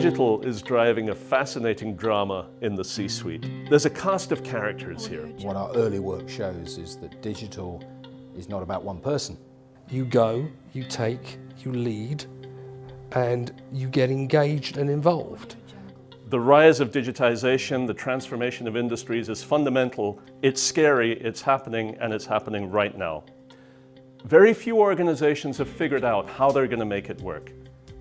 Digital is driving a fascinating drama in the C-suite. There's a cast of characters here. What our early work shows is that digital is not about one person. You go, you take, you lead, and you get engaged and involved. The rise of digitization, the transformation of industries is fundamental. It's scary, it's happening, and it's happening right now. Very few organizations have figured out how they're going to make it work.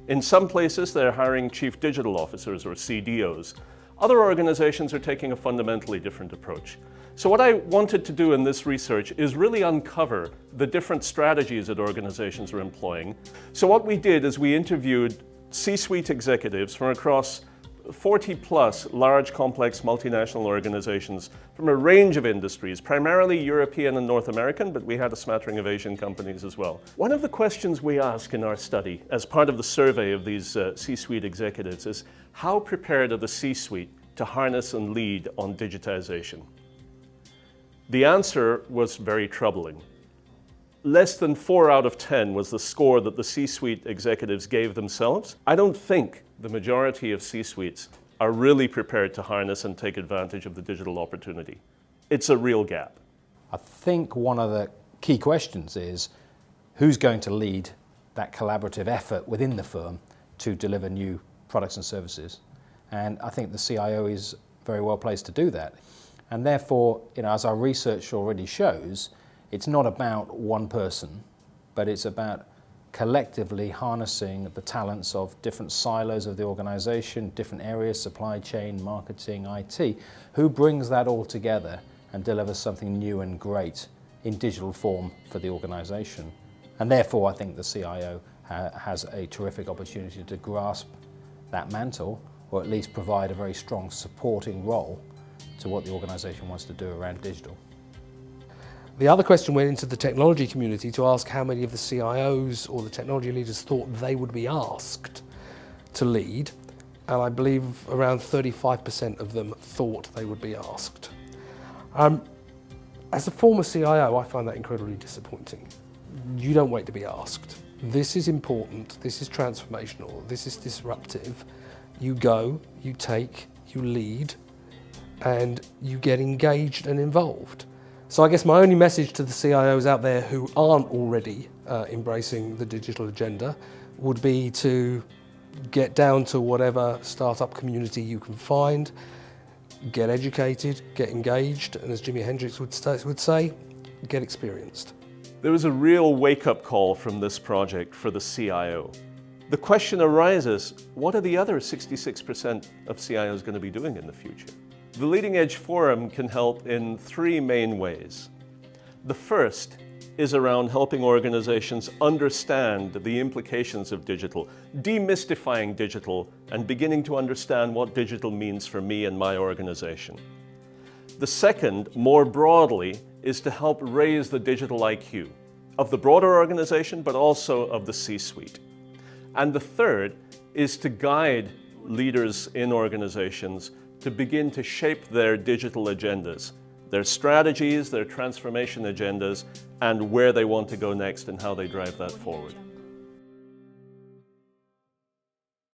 In some places, they're hiring chief digital officers or CDOs. Other organizations are taking a fundamentally different approach. So what I wanted to do in this research is really uncover the different strategies that organizations are employing. So what we did is we interviewed C-suite executives from across 40+ large, complex, multinational organizations from a range of industries, primarily European and North American, but we had a smattering of Asian companies as well. One of the questions we ask in our study, as part of the survey of these C-suite executives, is how prepared are the C-suite to harness and lead on digitization? The answer was very troubling. Less than 4 out of 10 was the score that the C-suite executives gave themselves. I don't think the majority of C-suites are really prepared to harness and take advantage of the digital opportunity. It's a real gap. I think one of the key questions is who's going to lead that collaborative effort within the firm to deliver new products and services. And I think the CIO is very well placed to do that. And therefore, as our research already shows, it's not about one person, but it's about collectively harnessing the talents of different silos of the organization, different areas, supply chain, marketing, IT, who brings that all together and delivers something new and great in digital form for the organization. And therefore, I think the CIO has a terrific opportunity to grasp that mantle, or at least provide a very strong supporting role to what the organization wants to do around digital. The other question went into the technology community to ask how many of the CIOs or the technology leaders thought they would be asked to lead, and I believe around 35% of them thought they would be asked. As a former CIO, I find that incredibly disappointing. You don't wait to be asked. This is important, this is transformational, this is disruptive. You go, you take, you lead, and you get engaged and involved. So I guess my only message to the CIOs out there who aren't already embracing the digital agenda would be to get down to whatever startup community you can find, get educated, get engaged, and as Jimi Hendrix would say, get experienced. There was a real wake-up call from this project for the CIO. The question arises, what are the other 66% of CIOs going to be doing in the future? The Leading Edge Forum can help in 3 main ways. The first is around helping organizations understand the implications of digital, demystifying digital, and beginning to understand what digital means for me and my organization. The second, more broadly, is to help raise the digital IQ of the broader organization, but also of the C-suite. And the third is to guide leaders in organizations to begin to shape their digital agendas, their strategies, their transformation agendas, and where they want to go next and how they drive that forward.